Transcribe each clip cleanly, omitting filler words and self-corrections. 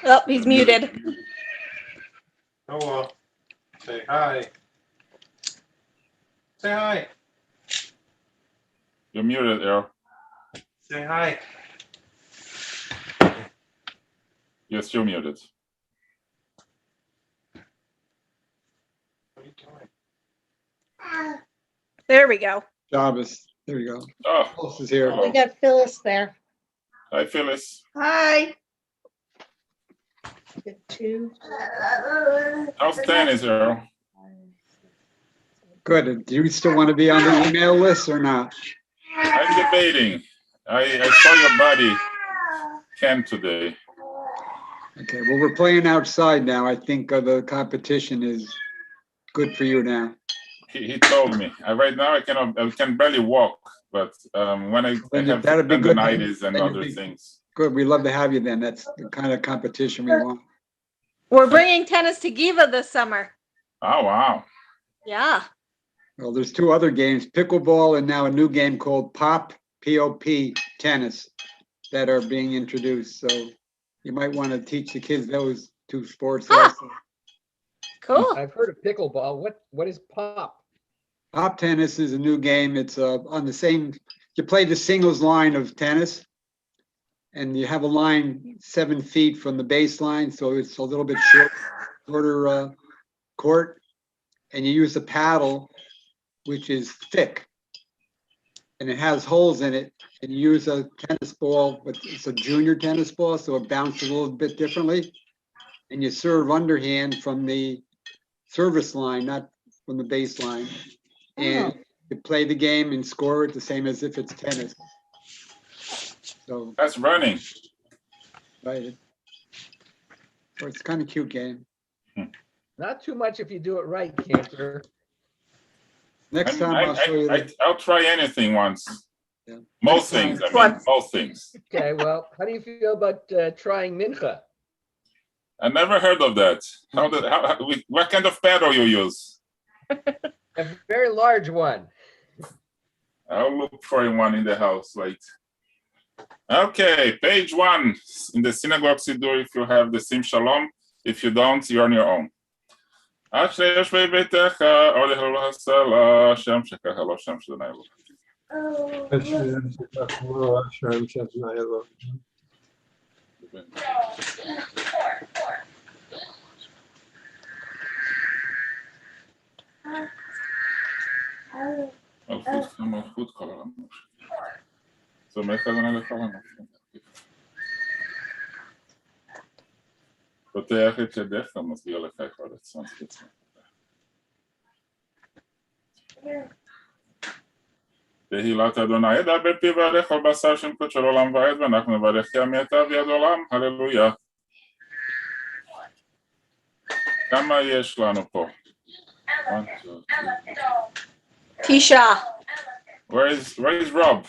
Oh, he's muted. Hello. Say hi. Say hi. You're muted, Errol. Say hi. You're still muted. What are you doing? There we go. Shabbos. There you go. Oh, Phyllis is here. hello. We got Phyllis there. Hi, Phyllis. Hi. Good two. How's tennis, Errol? Good. Do you still want to be on the email list or not? I'm debating. I saw your buddy, Ken, today. Okay. Well, we're playing outside now. I think the competition is good for you now. He told me. Right now I can barely walk, but when I have That'd be good. tendonitis and Then you'll other be- things. Good. We'd love to have you then. That's the kind of competition we want. We're bringing tennis to Giva this summer. Oh, wow. Yeah. Well, there's two other games, pickleball and now a new game called P-O-P tennis that are being introduced. So you might want to teach the kids those two sports also. Cool. I've heard of pickleball. What is pop? Pop tennis is a new game. It's on the same, you play the singles line of tennis and you have a line 7 feet from the baseline. So it's a little bit shorter court, and you use a paddle, which is thick and it has holes in it, and you use a tennis ball, but it's a junior tennis ball. So it bounces a little bit differently, and you serve underhand from the service line, not from the baseline. And you play the game and score it the same as if it's tennis. So, That's running. right. So it's kind of cute game. Not too much if you do it right, Cantor. Next time I'll show you. I'll try anything once. Yeah. Most things, I mean, most things. Okay, well, how do you feel about trying mincha? I never heard of that. What kind of paddle you use? A very large one. I'll look for one in the house, like. Okay, page 1 in the synagogue siddur. If you have the Sim Shalom, if you don't, you're on your own. אשר יושבי ביתך, עולה לו הסלע, שם שככה לא שם שדנה אלוהים. מלכות כל העולם. סומך אדוני לכל העולם. פותח את ידיך, מסביר לך את הרצון. תהילת אדוני ידע בפיו ועל כל בשר שם קודשו לעולם ועד, ואנחנו נברך כי עמייתיו יד עולם, הללויה. כמה יש לנו פה? Tisha. Where is Rob?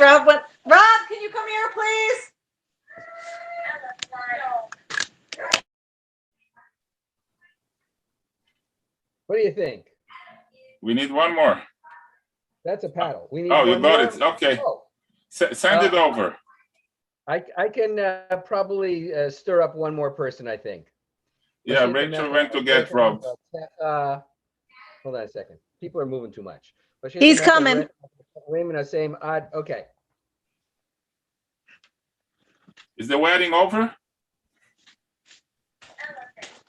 Rob, Rob, can you come here, please? What do you think? We need one more. That's a paddle. We need Oh, you one got more? it. Okay. Oh, Send it over. I can probably stir up one more person, I think. Yeah, Rachel went to get Rob. Hold on a second. People are moving too much. He's coming. Okay. Is the wedding over?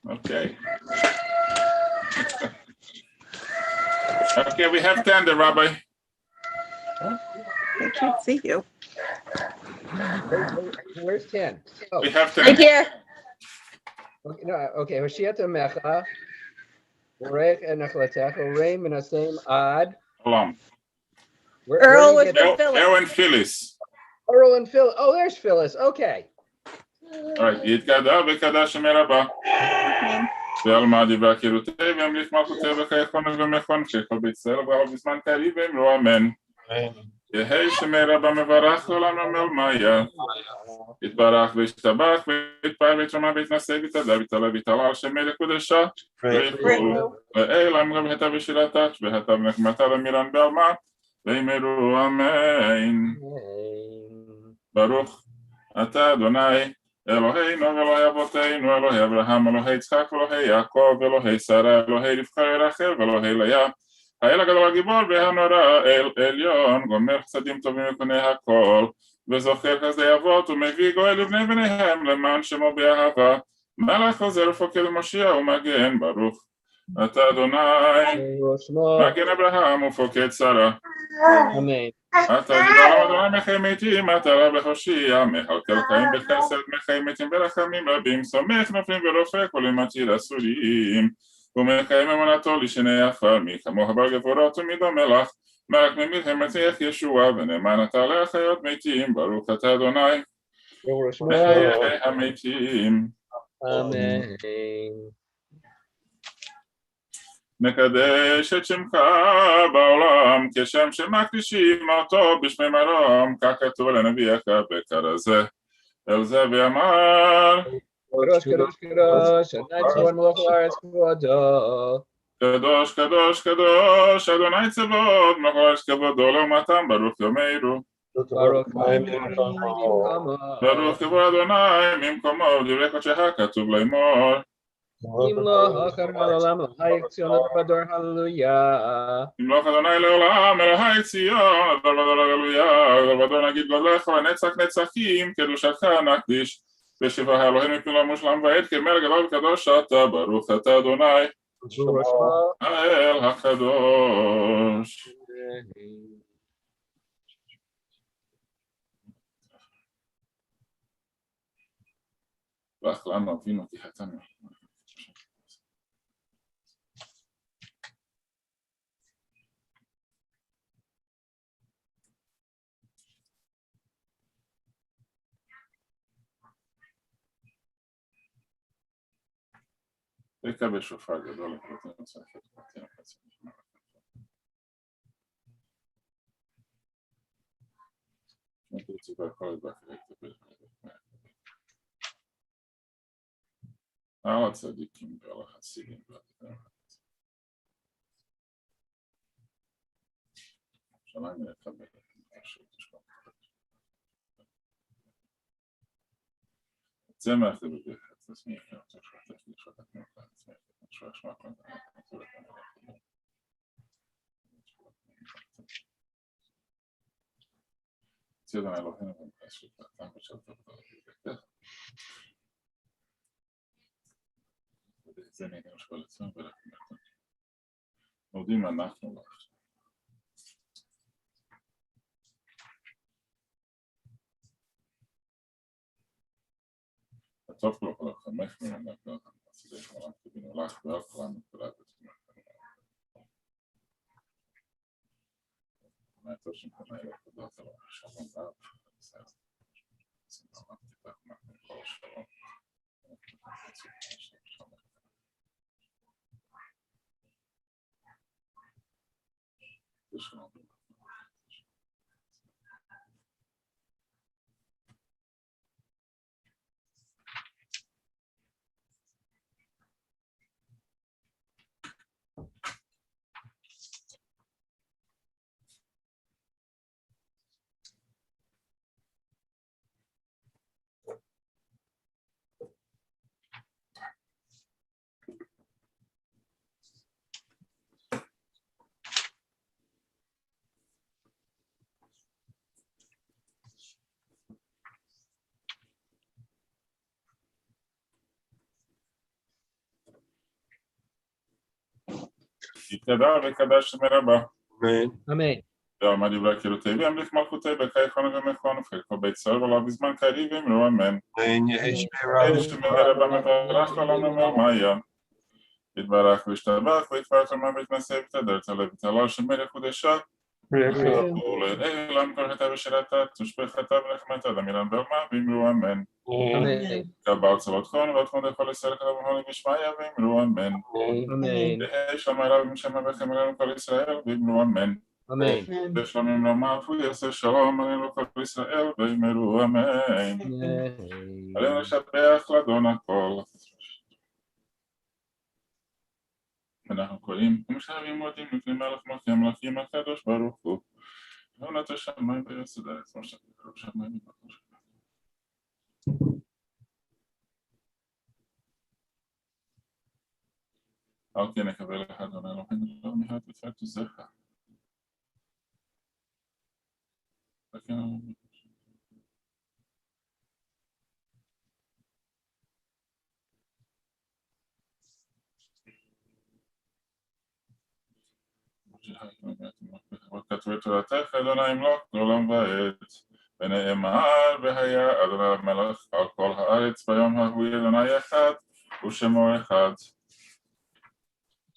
Okay. Okay, we have 10, the Rabbi. I can't see you. Where's 10? Oh, We have 10. Right here. okay, no, okay. Hoshiata mecha, Orech enachlatecha, Orei menasem ad. Hold Earl was with with Phyllis. Earl and Phyllis. Earl and Phil. Oh, there's Phyllis. Okay. All right. יתגדל וקדש שם רבה. ועל מה דיבר קירותי והמליך מלכותי וחייכון ומכון שכל בית ישראל ובראו בזמן קריב ואמרו אמן. יהי שמי רבה מברך לעולם עמל מאיה. יתברך וישתבח ויתפאר ויתרומם ויתנשא ויתהדר ויתעלה ויתעלה על שמי לקודשה. ויחולו ואילם גם היטב ושירתת והיטב נחמתה ומירן בעלמה. ואמרו אמן. ברוך אתה אדוני אלוהינו ואלוהי אבותינו, אלוהי אברהם, אלוהי יצחק ואלוהי יעקב, אלוהי שרה, אלוהי רבקה רחל ואלוהי לאה, האל הגדול הגיבור והנורא, אל עליון, גומר חסדים טובים וקונה הכל, וזוכר חסדי אבות ומביא גואל לבני בניהם למען שמו באהבה, מלך חוזר ופוקד ומושיע ומגן, ברוך אתה אדוני, מגן אברהם ופוקד שרה. אמן. אתה גיבור אדוני מחי מתים, אתה רב להושיע, מכלכל חיים בחסד, מחי מתים ברחמים רבים, סומך נופלים ורופא כל ימתיר אסורים, ומקיים אמונתו לשני עפר, מי כמוה בר גבורות ומידו מלך, מלך ממלחמת מצליח ישועה, ונאמן אתה להחיות מתים, ברוך אתה אדוני, מחיי המתים. אמן. נקדש את שמך בעולם, כשם שמקדישים אותו בשמי מרום, כך כתוב לנביאך בכרזה. אל זה ואמר, קדוש קדוש קדוש, אדוני צבאות מלך הארץ כבודו. קדוש קדוש קדוש, אדוני צבאות מלך הארץ כבודו לעומתם, ברוך יאמרו. ברוך ממקומו. ברוך כבוד אדוני ממקומו, דברי קודשך כתוב לאמור. ימלוך העולם אלוהי ציון בדור הללויה. ימלוך אדוני לעולם, אלוהי ציון, הדור בדור הללויה, הדור בדור נגיד גודלך ונצח נצחים, קדושתך נקדיש, ושבח האלוהים מפני מושלם ועד, כמלך גדול וקדוש אתה, ברוך אתה אדוני, האל הקדוש. ואך לנו אבינו כי חטאנו. תקע בשופר גדול לפרוטים וצריכת פרטים וחצי נשמע לכם. נתרצי בהכל את באחרי כתבי על הצדיקים ועל החסידים שלום לקבל את השם. זה מערכת בדרך תסמיך יותר שחטף לשחטף מלכה עצמך שואש מקום צידון אלוהינו ומקס שפלטם ושלטו בדרך זה נהנה שכל עצמם ולכם מודים אנחנו לך הטוב לו כל החמש מנהל חסידי שמונה כבינו לך ועל כולנו כולה בתמונה מהטוב שמכונה אלה תודות על השלום רב סינאמן תפתח מכם כל השלום ושלום יתקדע וקדש מרבה. אמן. ועמד דברי קהילותי וימליך מלכותי בקייכון ומכון וחלקו בית ישראל ולא בזמן קריב אמרו אמן. יש מרבה מברך לעולם נאמר מאיה. יתברך וישתבח ויתפארת למה ויתנשא ויתהדר תעלה ותעלה שמלך וקדשה. ולעילם כל חטא ושרתה תושבח חטא ולחמתה דמילן ואלמה ואמרו אמן. אמן. קבל צלות כהן ועוד לכל ישראל כתב ומהוני ושמעיה ואמרו אמן. אמן. שלום הרב משם אביכם אלינו כל ישראל ואמרו אמן. אמן. ושלומים לומר ויעשה שלום עלינו כל ישראל ואמרו אמן. עלינו לשבח לאדון הכל. אנחנו קוראים ומשלבים מודים לפני מלך מלכי המלכים הקדוש ברוך הוא. ועונת השמיים ויסוד הארץ כמו שתקרוב שמיים ובקור על כן נקבל לך אדוני אלוהינו לא מעט בתפילת עוזיך. וכתבו את תורתך אדוני ימלוך לעולם ועד. ונאמר והיה אדוני המלך על כל הארץ ביום ההוא אדוני אחד ושמו אחד.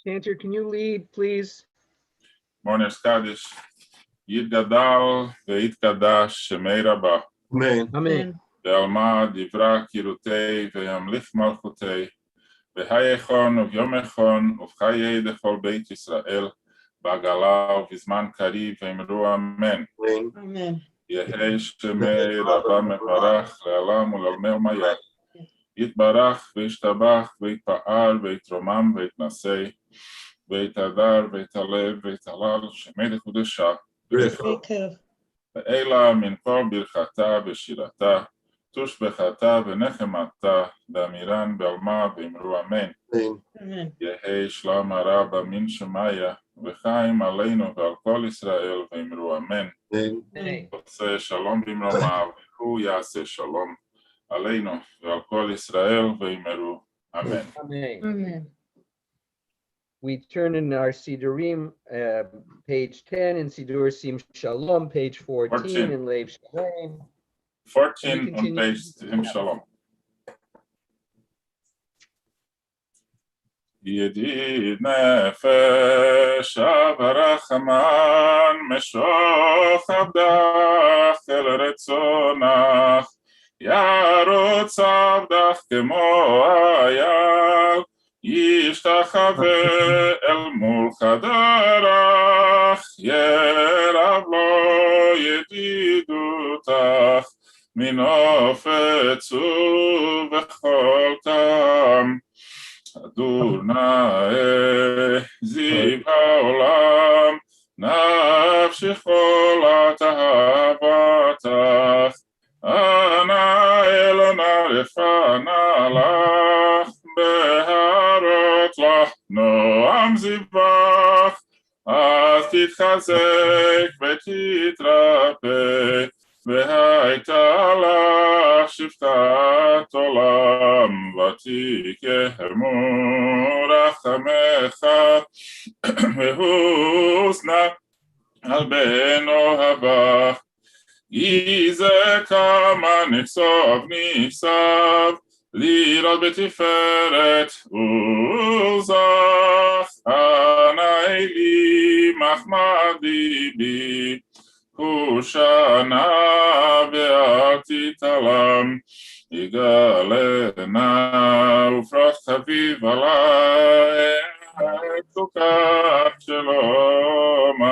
Chanter, can you lead, please? מורנר סקדיש. יתגדל ויתקדש שמי רבה. Amen. Amen. ועלמא דברה קירותי וימליך מלכותי. והיכון וביומכון ובחיי דכל בית ישראל. בעגלה ובזמן קריב ואמרו אמן. Amen. Amen. יהי שמי רבה מברך לעולם ולעולמי עולמיה. יתברך וישתבח ויתפאר ויתרומם ויתנשא ויתהדר ויתהלל ויתהלל שמי לקודשה. Jacob. ואלה מן כל ברכתה ושירתה תושבחתה ונחמתה באמירן בעלמא ואמרו אמן. Amen. Amen. יהי שלום הרבה מן שמיה וחיים עלינו ועל כל ישראל ואמרו אמן. Amen. עושה שלום במרומיו והוא יעשה שלום עלינו ועל כל ישראל ואמרו אמן. Amen. Amen. We turn in our Sidurim, page 10, and Sidur Sim Shalom, page 14, in Lev Shalom. 14 on page Sim Shalom. ידיד נפש אברחמן משוך עבדך אל רצונך ירוץ עבדך כמו אייל ישתחווה אל מול חדרך ירב לו ידידותך מנופץ ובכל טעם הדור נאה זיו העולם נפשי חולת אהבתך אנא אלונה לפנה לך בהרות לך נועם זיווך אז תתחזק ותתרפא והייתה לך שפחת עולם ותיקהמו רחמך והוסנה על בן אוהבך יזה כמה ניסב לראות בתפארת ולזך אנא אלי מחמדי בי הושענה ואל תתעלם יגלנה ופרח חביב עלי תוקף שלומך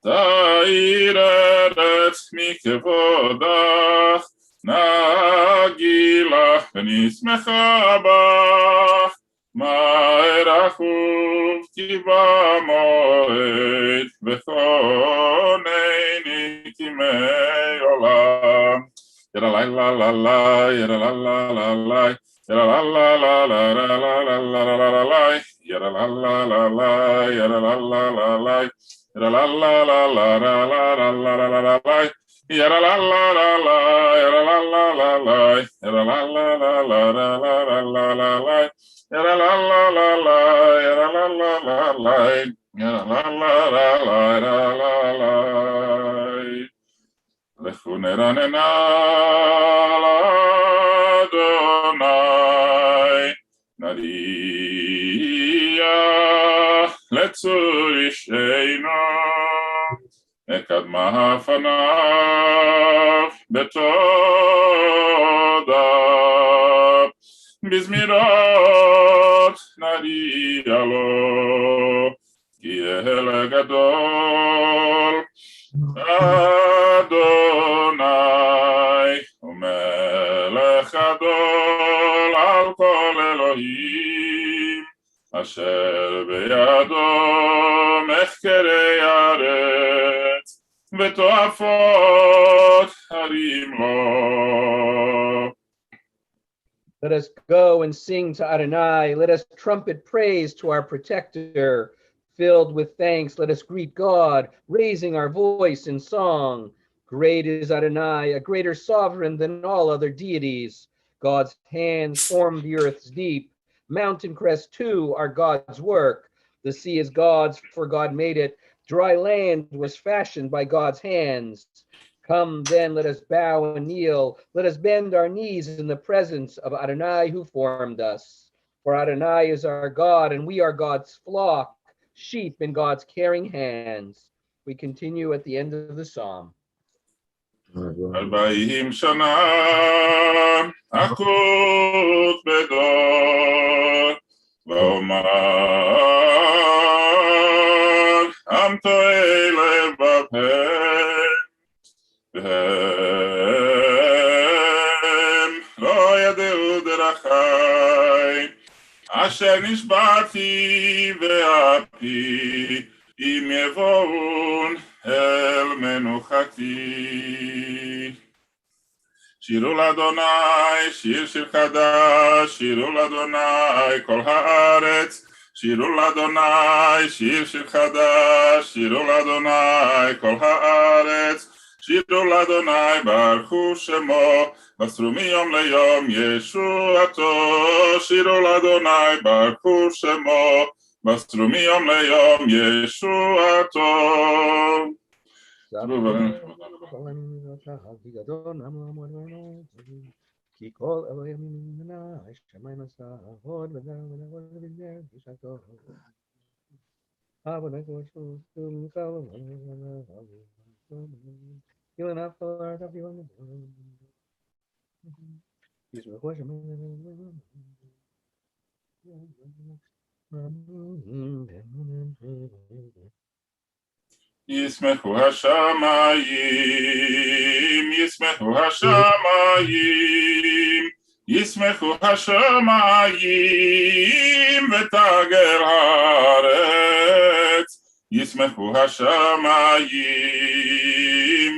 תאיר ארץ מכבודך נגילה ונשמחה בך מהר אחוב כי במועד וכונני כימי עולם ירה לילה לילה ירה לילה לילה ירה לילה לילה לילה ירה לילה לילה ירה לילה לילה ירה לילה לילה yara la la la la yara la la la la yara la la la la la la la la yara la la la la yara la la la la yara la la la la la לכו נרננה לאדוני נריע לצור אישנו נקדמה פניו בתודה בזמירות נריע לו כי אל גדול אדוני ומלך גדול על כל אלוהים אשר בידו מחקרי הארץ ותועפות הרים לו Let us go and sing to Adonai. Let us trumpet praise to our protector. Filled with thanks, let us greet God, raising our voice in song. Great is Adonai, a greater sovereign than all other deities. God's hands formed the earth's deep. Mountain crests too are God's work. The sea is God's, for God made it. Dry land was fashioned by God's hands. Come then, let us bow and kneel. Let us bend our knees in the presence of Adonai who formed us. For Adonai is our God, and we are God's flock, sheep in God's caring hands. We continue at the end of the psalm. 40 שנה אחוז בדור ואומר עם טועה לבבם והם לא ידעו דרכי אשר נשבעתי ואפי אם יבואון אל מנוחתי. שירו לאדוני, שיר חדש, שירו לאדוני כל הארץ, שירו לאדוני, שיר חדש, שירו לאדוני כל הארץ, שירו לאדוני ברכו שמו, מסרו מיום ליום ישועתו, שירו לאדוני ברכו שמו, מסרו מיום ליום ישועתו. כי כל אלוהים ממנה, שמיים עשה עבוד ודבר בשעתו. אבל נקוד שום קלו, כאילו נפל ארתיו יום. ישמחו השמיים. ישמחו השמיים, ישמחו השמיים, ישמחו השמיים ותגל הארץ, ישמחו השמיים,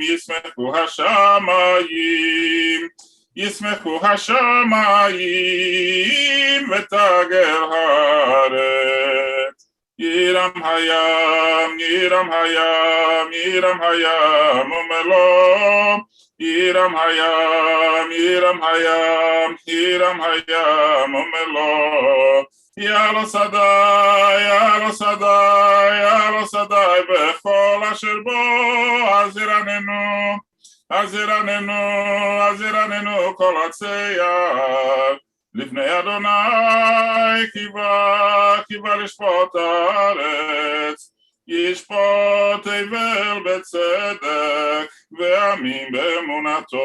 ישמחו השמיים, ישמחו השמיים ותגל הארץ. ירם הים, ירם הים, ירם הים ומלוא, ירם הים, ירם הים, ירם הים ומלוא. יעלו שדי, יעלו שדי, יעלו שדי בכל אשר בו, אז ירננו, אז ירננו, אז ירננו כל הצייר. לפני אדוני קיווה לשפוט הארץ, ישפוט אבל בצדק ועמים באמונתו.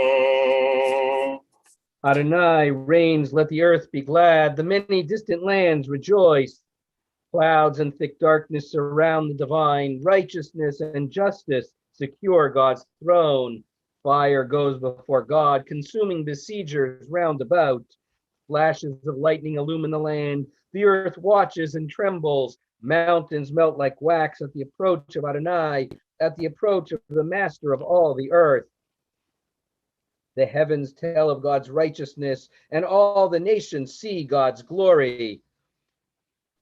Adonai reigns, let the earth be glad, the many distant lands rejoice. Clouds and thick darkness surround the divine, righteousness and justice secure God's throne. Fire goes before God, consuming besiegers round about. Flashes of lightning illumine the land. The earth watches and trembles. Mountains melt like wax at the approach of Adonai, at the approach of the master of all the earth. The heavens tell of God's righteousness, and all the nations see God's glory.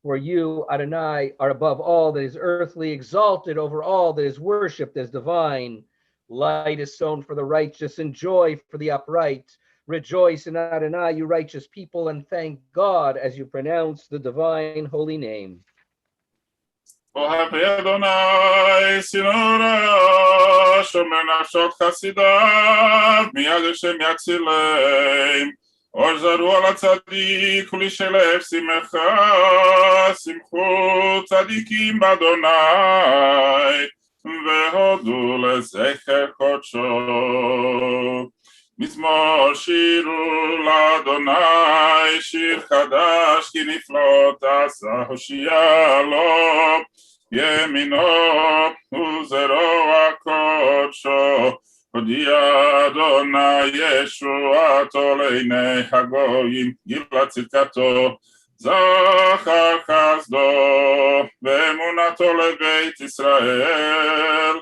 For you, Adonai, are above all that is earthly, exalted over all that is worshipped as divine. Light is sown for the righteous, and joy for the upright. Rejoice in Adonai, you righteous people, and thank God as you pronounce the divine holy name. אוהבי אדוני, שנורא, שומר נפשות חסידיו, מיד השם יצילם. אור זרוע לצדיק ולשלב שמחה, שמחו צדיקים באדוני, והודו לזכר קודשו. מזמור שירו לאדוני, שיר חדש כי נפלאות עשה הושיע לו, ימינו וזרוע קודשו, הודיע אדוני ישועתו לעיני הגויים, גילה צדקתו, זכר חסדו ואמונתו לבית ישראל.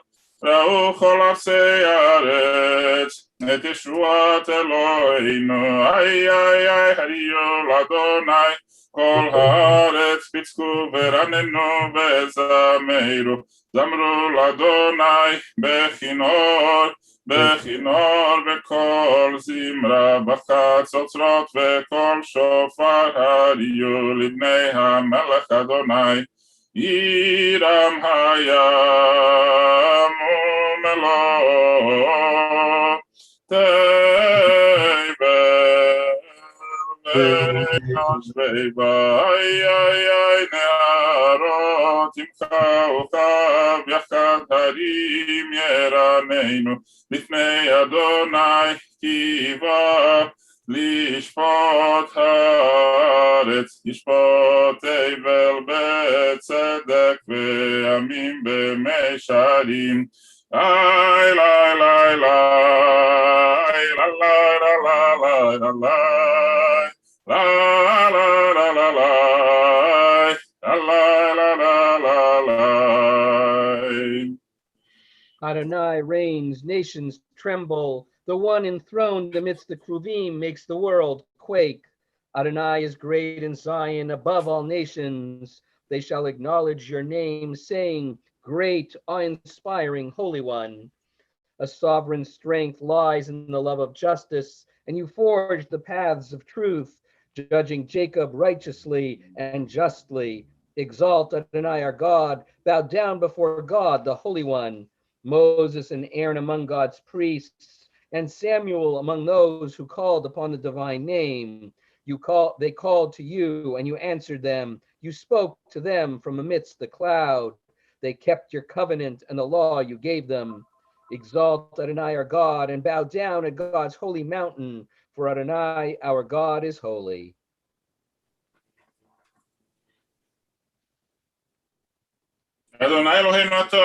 ראו כל אפסי הארץ, את ישועת אלוהינו, איי איי איי הריו לאדוני, כל הארץ פצקו ורננו וזמרו, זמרו לאדוני בכינור, בכינור וכל זמרה, בחצוצרות וכל שופר הריו לבני המלך אדוני, ירם הים ומלואו, ויושבי בה, איי איי איי נהרות, ימחאו קו יחד הרים ירננו, לפני אדוני כי בא לשפוט הארץ, ישפוט אבל בצדק וימים במישרים. איי לי לי לי לי לי לי Adonai reigns, nations tremble. The one enthroned amidst the Kruvim makes the world quake. Adonai is great in Zion above all nations. They shall acknowledge your name, saying, Great, awe-inspiring Holy One. A sovereign strength lies in the love of justice, and you forge the paths of truth, judging Jacob righteously and justly. Exalt Adonai our God, bow down before God, the Holy One. Moses and Aaron among God's priests, and Samuel among those who called upon the divine name. They called to you, and you answered them. You spoke to them from amidst the cloud. They kept your covenant and the law you gave them. Exalt Adonai our God, and bow down at God's holy mountain, for Adonai our God is holy. אדוני אלוהינו אתה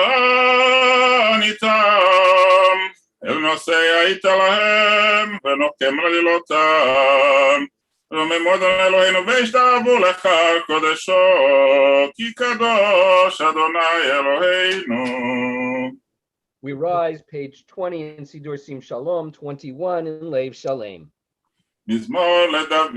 ניתם, אל נושא היית להם, ונוקם רלילותם. רוממו אדוני אלוהינו והשתחוו לך על קודשו, כי קדוש אדוני אלוהינו. We rise, page 20 in Sidur Sim Shalom, 21 in Lev Shalem. מזמור לדוד,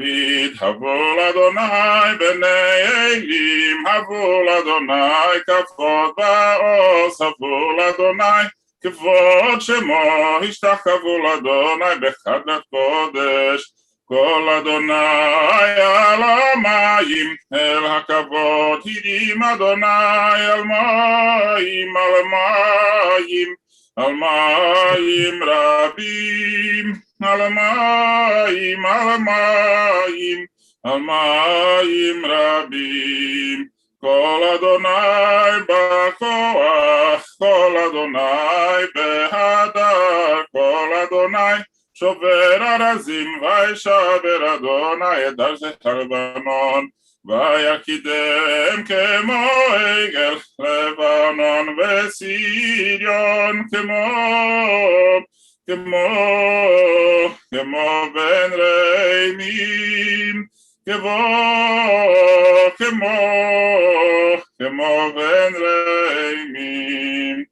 הבו לאדוני בני אלים, הבו לאדוני כבוד בעוז, הבו לאדוני כבוד שמו, השתחוו לאדוני בחדרת קודש, כל אדוני על המים, אל הכבוד הרים אדוני על מים, על מים, על מים רבים. על מים, על מים, על מים רבים, כל אדוני בכוח, כל אדוני בהדר, כל אדוני שובר ארזים, וישבר אדוני את ארצות הלבנון, ויקידם כמו עגל לבנון וסיריון כמו בן ריימים, כמו בן ריימים.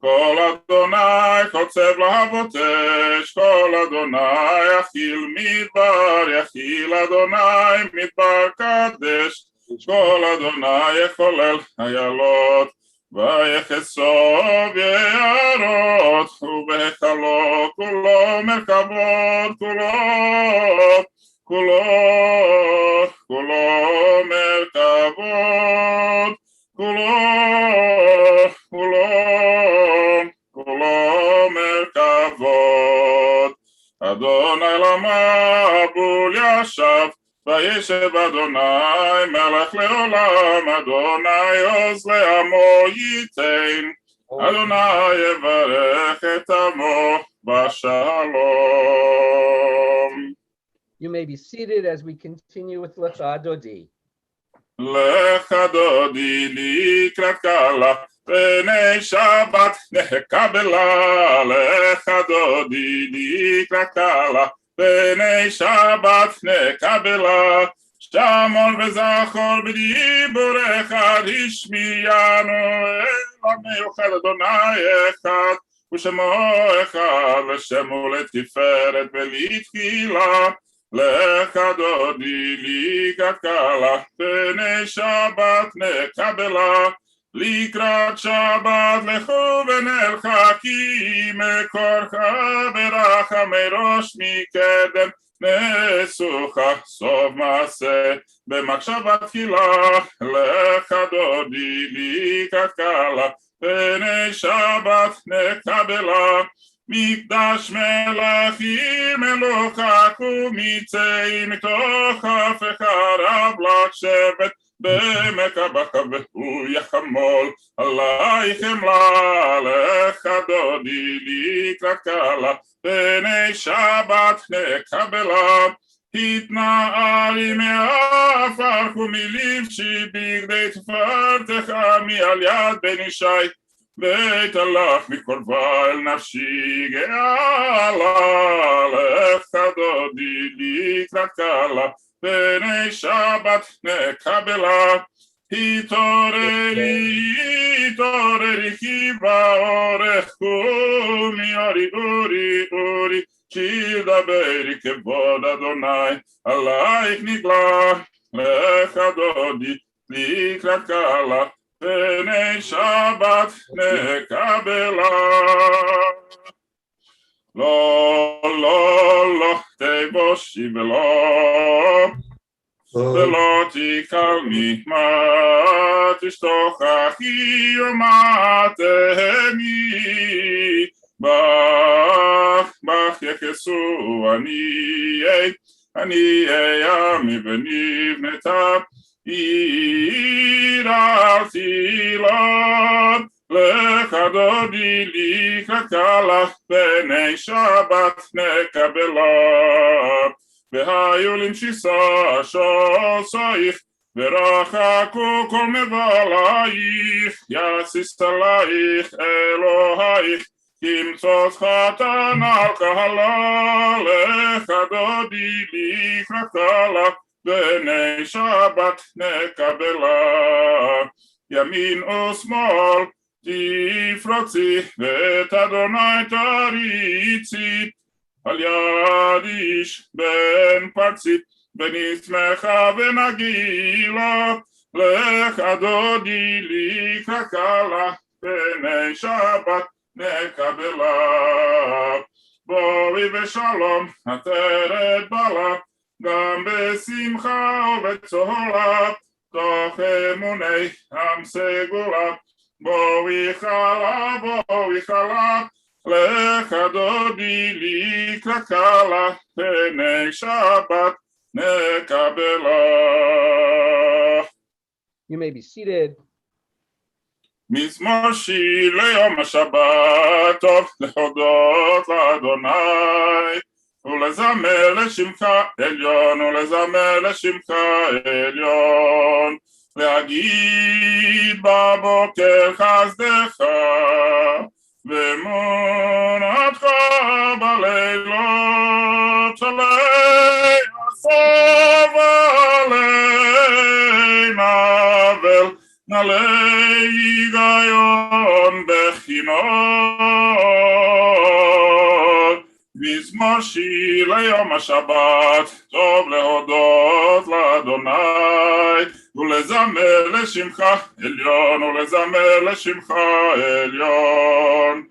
כל אדוני קוצב להבות אש, כל אדוני יחיל מדבר, יחיל אדוני מדבר קדש, כל אדוני יחולל איילות. ויחסוב יערות, ובהיכלו כולו מרכבות, כולו מרכבות, כולו מרכבות. אדוני למבול ישב, וישב אדוני מלך לעולם, אדוני עוז לעמו ייתן, אדוני יברך את עמו בשלום. You may be seated as we continue with Lecha Dodi. לך דודי לקראת קלה, פני שבת נקבלה, לך דודי לקראת קלה, פני שבת נקבלה, שמור וזכור בדיבורך, השמיענו מיוחד אדוני אחד, ושמו אחד, ושמו לתפארת ולתחילה, לך דודי לי כתקלה, פני שבת נקבלה, לקראת שבת לכו ונלכה, כי מקורך ברחמי ראש מקדם, נסוכה סוף מעשה במחשבה תחילה, לך דודי לי כתקלה, פני שבת נקבלה, מקדש מלכים אלוקה קומיצי מתוך אף חרב לך שבט במקבך והוא יחמול עלייך חמלה, לך דודי לי כתקלה, פני שבת נקבלה, התנערי מעפר ומלבשי בגדי תפארתך מעל יד בן ישי, ותלך מקרבה אל נפשי גאלה, לך דודי לי כתקלה, פני שבת נקבלה, התעוררי כי באורך קומי אורי שידברי כבוד אדוני עלייך נגלה, לך דודי לי כתקלה, פני שבת נקבלה. לא תבושי ולא תקלמי, מה תשתוכחי ומה תהמי, בך יחסו עניי עמי ונבנתה עיר על תילון, לך דודי לי כתקלה, פני שבת נקבלה, והיו למשיסה שוסייך, ורחקו כל מבלייך, יסיס עלייך אלוהיך, כמצוץ חתן על קהלה, לך דודי לי כתקלה, פני שבת נקבלה, ימין ושמאל תפרוצי, ואת אדוני תריצי, על יד איש בן פרצי, ונשמחה ונגילה, לך דודי לי כתקלה, פני שבת נקבלה, בואי בשלום עטרת בעלה, גם בשמחה ובצהלה, תוך אמוני עם סגולה, בואי חלה, לך דודי לי כתקלה, פני שבת נקבלה. You may be seated. מזמור שיר ליום השבת, טוב להודות לאדוני, ולזמר לשמך עליון, ולזמר לשמך עליון, להגיד בבוקר חסדך, ואמונתך בלילות, שלי אסוב עלי נבל, נעלי היגיון בכינור, מזמור שיר ליום השבת, טוב להודות לאדוני, ולזמר לשמך עליון, ולזמר לשמך עליון,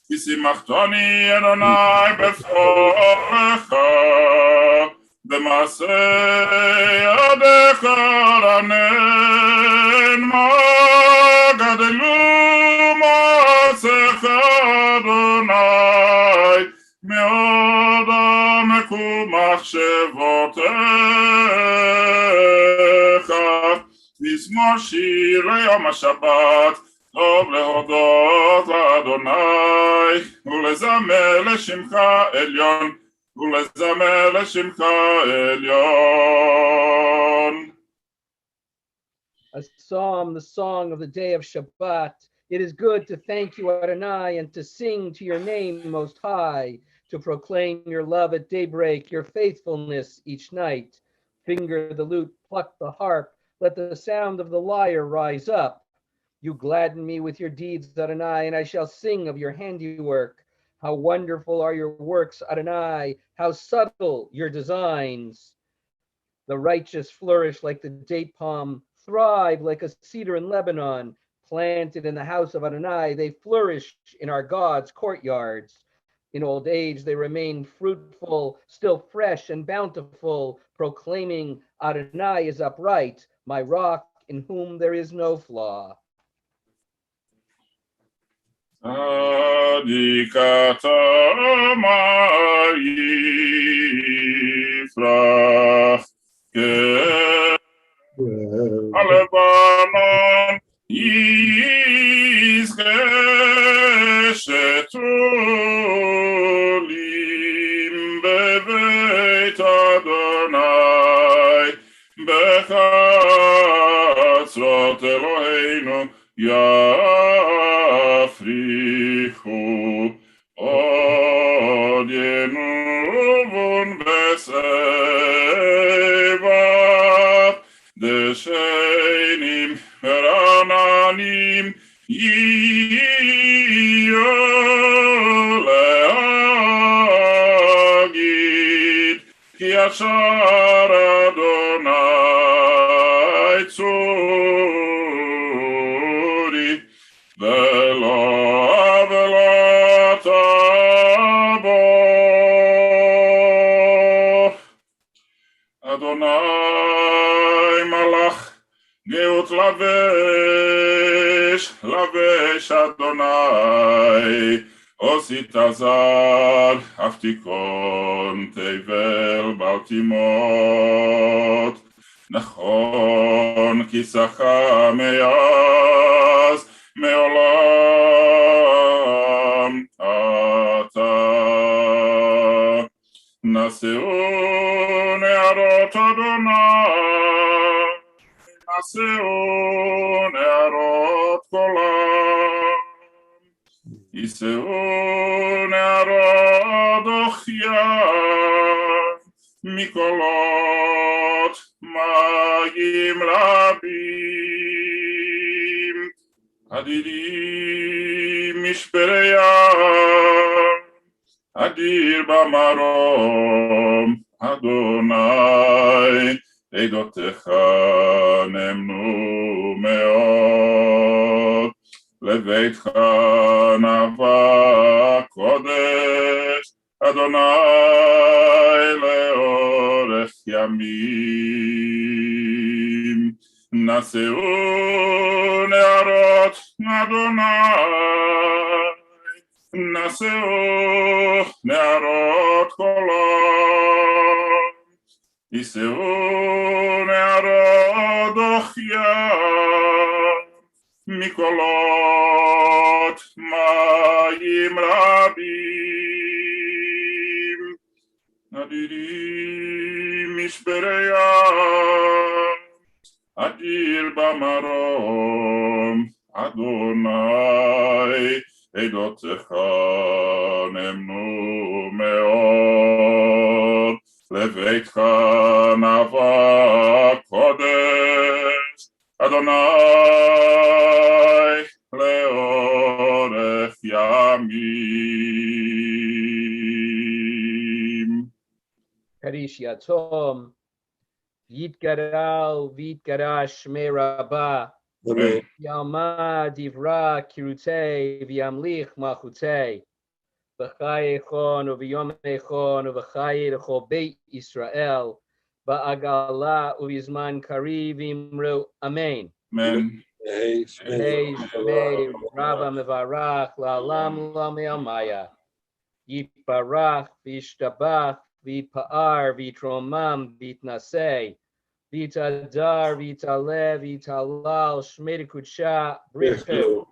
כי שימחתני אדוני בפועלך, במעשה ידיך רנן, מה גדלו מעשיך אדוני, מאוד עמקו מחשבותיך, מזמור שיר ליום השבת, טוב להודות לאדוני, ולזמר לשמך עליון, ולזמר לשמך עליון. A psalm, the song of the day of Shabbat. It is good to thank you, Adonai, and to sing to your name most high, to proclaim your love at daybreak, your faithfulness each night. Finger the lute, pluck the harp, let the sound of the lyre rise up. You gladden me with your deeds, Adonai, and I shall sing of your handiwork. How wonderful are your works, Adonai, how subtle your designs. The righteous flourish like the date palm, thrive like a cedar in Lebanon. Planted in the house of Adonai, they flourish in our God's courtyards. In old age, they remain fruitful, still fresh and bountiful, proclaiming Adonai is upright, my rock in whom there is no flaw. Adikata Yifrach Lebanon Yizgeshetulim Beveit Adonai Bechatzot Eloheinu Yafrichu Od Yenuvun Beseva Deshenim Rananim Yoleagid Ki Ashar Adonai Tzuri Velo Tabo Adonai Malach Geut Lavesh Adonai Osit Azar Aftikon Tevel Baltimot Nachon Kisacha Meyaz Meolam Ata Naseu Ne'arot Adonai Naseu Ne'arot Kolam Yiseu Ne'arot Ochyan Mikolot Magim Rabim Adirim Mishpereyam Adir Bamarom Adonai Eidotecha Nemnu Meod Leveitcha Nava Kodesh Adonai Leorech Yamim Naseu Ne'arot Adonai Naseu Ne'arot Kolam Yiseu Ne'arot Ochyan Mikolot Mayim Rabim Nadirim Mishpereyam Adir Bamarom Adonai Eidotecha Nemnu Meod Leveitcha Nava Kodesh Adonai Leorech Yamim Kadish Yatom, Yitgaral, Vitgarash Merabah, Amen. Yalma Divra Kirute, Viamlich Machute, B'chayechon u'v'yomechon u'v'chayecho Beit Israel, Ba'agala u'v'zman kariv imru. Amen. Amen. Hey, Shmei, Rabba Mevarach, La'alam La'me'amaya, Yitbarach, V'ishtabach, V'pa'ar, V'tromam, V'tnaseh, V'tadar, V'talev, V'talal, Shmei Kudsha, Brichu,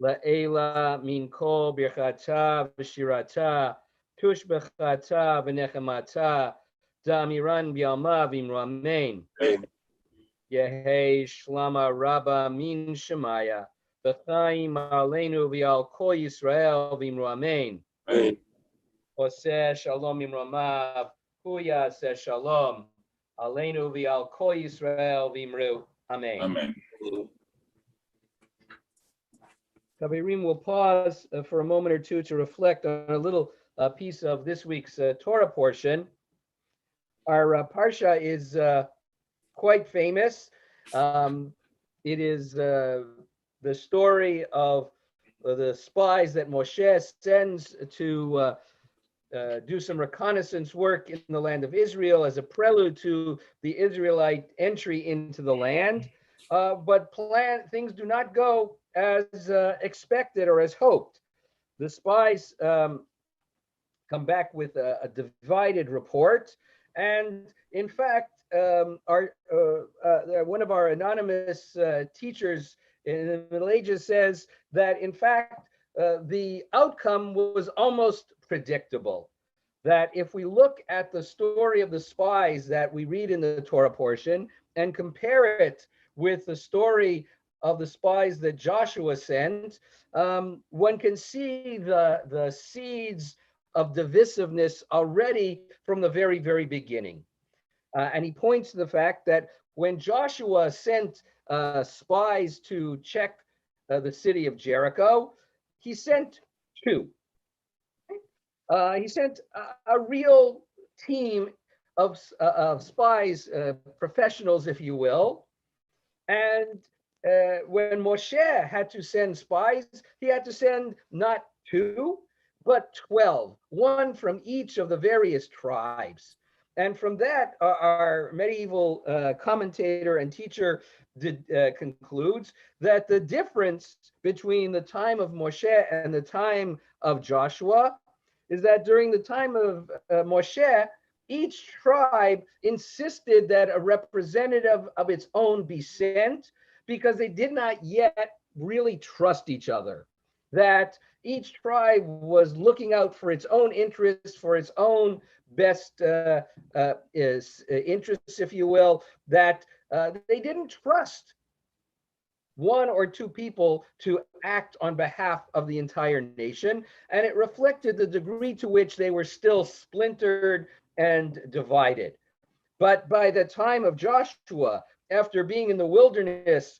La'ela, Minko, Birchata, V'shirata, Tushbechata, V'nechemata, Damiran, B'yalma, V'imru. Amen. Yehei Shlama Rabba Min Shemaya, B'chaim Aleinu V'al Kol Yisrael V'imru. Amen. Oseh Shalom Imramav, Huya Seh Shalom, Aleinu V'al Kol Yisrael V'imru. Amen. Amen. Chaverim will pause for a moment or two to reflect on a little piece of this week's Torah portion. Our Parsha is quite famous. It is the story of the spies that Moshe sends to do some reconnaissance work in the land of Israel as a prelude to the Israelite entry into the land. But things do not go as expected or as hoped. The spies come back with a divided report. And in fact, one of our anonymous teachers in the Middle Ages says that, in fact, the outcome was almost predictable. That if we look at the story of the spies that we read in the Torah portion and compare it with the story of the spies that Joshua sent, one can see the seeds of divisiveness already from the very, very beginning. And he points to the fact that when Joshua sent spies to check the city of Jericho, he sent two. He sent a real team of spies, professionals, if you will. And when Moshe had to send spies, he had to send not 2, but 12, one from each of the various tribes. And from that, our medieval commentator and teacher concludes that the difference between the time of Moshe and the time of Joshua is that during the time of Moshe, each tribe insisted that a representative of its own be sent because they did not yet really trust each other. That each tribe was looking out for its own interests, for its own best interests, if you will, that they didn't trust one or two people to act on behalf of the entire nation. And it reflected the degree to which they were still splintered and divided. But by the time of Joshua, after being in the wilderness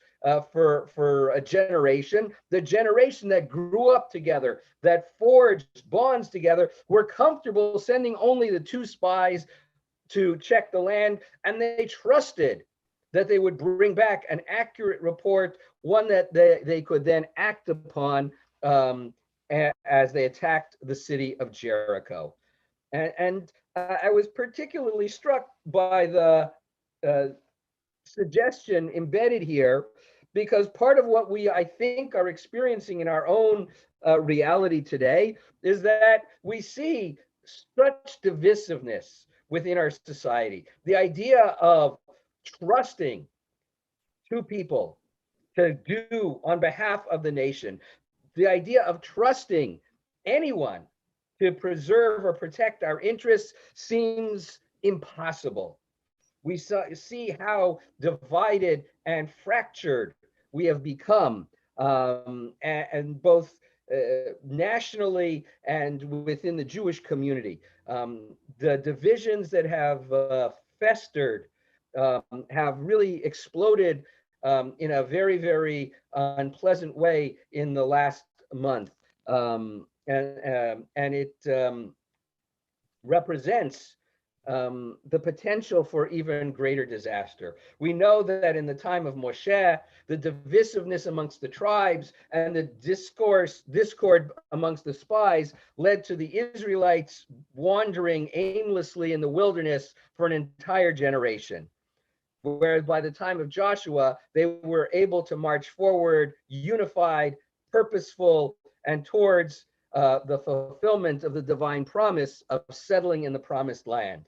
for a generation, the generation that grew up together, that forged bonds together, were comfortable sending only the 2 spies to check the land, and they trusted that they would bring back an accurate report, one that they could then act upon as they attacked the city of Jericho. And I was particularly struck by the suggestion embedded here, because part of what we, I think, are experiencing in our own reality today is that we see such divisiveness within our society. The idea of trusting 2 people to do on behalf of the nation, the idea of trusting anyone to preserve or protect our interests seems impossible. We see how divided and fractured we have become, and both nationally and within the Jewish community. The divisions that have festered have really exploded in a very, very unpleasant way in the last month. And it represents the potential for even greater disaster. We know that in the time of Moshe, the divisiveness amongst the tribes and the discord amongst the spies led to the Israelites wandering aimlessly in the wilderness for an entire generation. Whereas by the time of Joshua, they were able to march forward, unified, purposeful, and towards the fulfillment of the divine promise of settling in the promised land.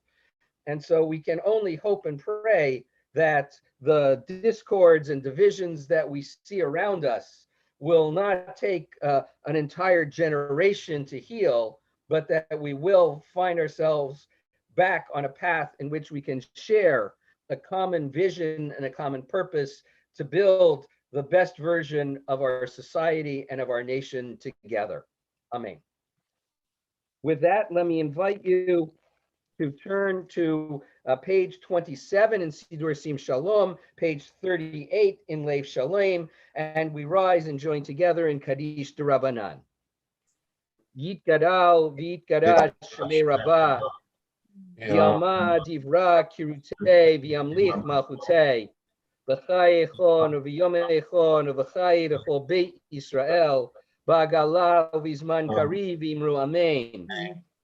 And so we can only hope and pray that the discords and divisions that we see around us will not take an entire generation to heal, but that we will find ourselves back on a path in which we can share a common vision and a common purpose to build the best version of our society and of our nation together. Amen. With that, let me invite you to turn to page 27 in Sidur Sim Shalom, page 38 in Lev Shalom, and we rise and join together in Kaddish D'Rabbanan. Yit Gadal, V'yit Gadash, Shemei Rabbah, V'yalma Divra Kirutei, V'yamlich Malchutei, V'chai Echon, V'yom Echon, V'chai Echol Beit Israel, Ba'gala V'zman Kariv Imru Amen.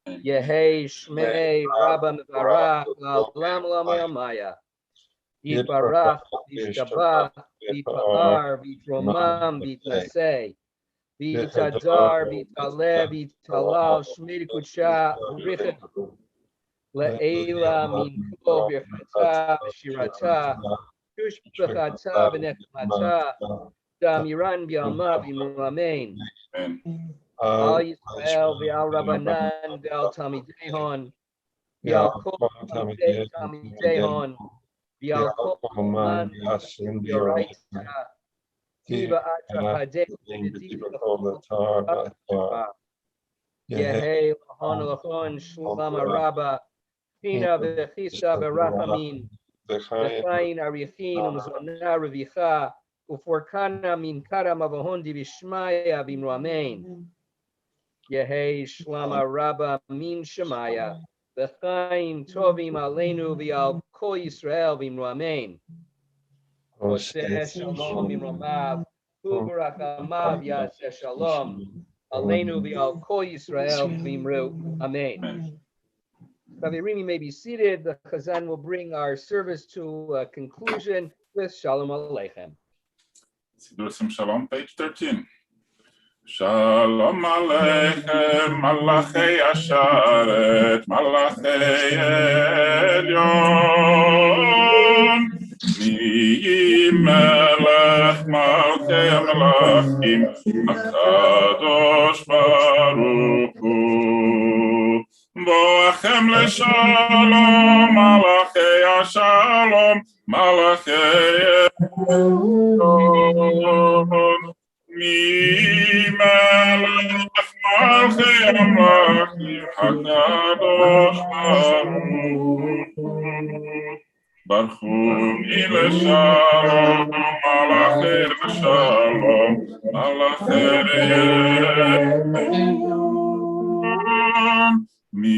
Yehei Shmei Rabba Mevarach La'olam La'olamaya. Yitbarach, Yishtabach, Yitpa'ar, Yitromam, Yitnaseh, Yitadar, Yitalev, Yitalal, Shmei Kudsha, Urichah, Le'ela, Minko, Birchata, Shirata, Tushbechata, V'nechmata, Damiran, B'yalma, V'imru Amen. Al Yisrael, V'al Rabbanan, V'al Talmidehon, V'al Kol Talmidehon, V'al Kol Man, V'yoraita, Tiva Atra Padeh, V'tiva Yehei L'chon L'chon Shlama Rabba, Pina V'chisa V'rachamin, V'chayin Arichin, U'mzona Revicha, U'forkana Min Karam Avahondi V'shmaya V'imru Amen. Yehei Shlama Rabba Min Shemaya, V'chaim Tovim Aleinu V'al Kol Yisrael V'imru Amen. Oseh Shalom Imramav, U'barachamav Yaseh Shalom, Aleinu V'al Kol Yisrael V'imru Amen. Chaverim, may be seated. The Chazan will bring our service to a conclusion with Shalom Aleichem. Sidur Sim Shalom, page 13. Shalom Aleichem, Malachei Asharet, Malachei Elyon. Mi Melech Malchei Melachim, HaKadosh Baruch Hu. Boachem LeShalom, Malachei Ashalom, Malachei Elyon. Mi Melech Malchei Melachim, HaKadosh Baruch Hu. Baruch mi LeShalom, Malachei LeShalom, Malachei Elyon. Mi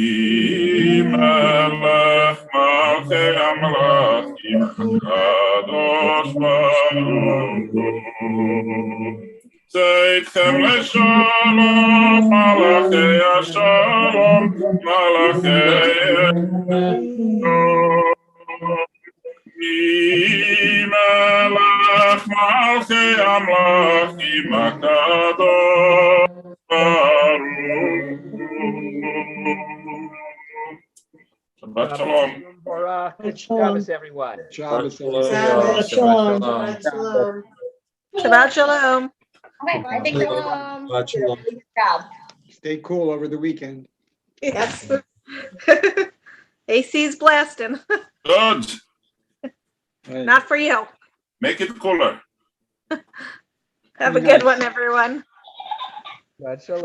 Melech Malchei Melachim, HaKadosh Baruch Hu. Zeitchem LeShalom, Malachei HaShalom, Malachei Elyon. Mi Melech Malchei Amlachim, HaKadosh Baruch Hu. Shabbat Shalom. Baruch. Shabbos, everyone. Shabbos. Shabbat shalom. Shabbat shalom. Shabbat shalom. Stay cool over the weekend. Yes. AC's blasting. Good. Not for you. Make it cooler. Have a good one, everyone. Shabbat shalom.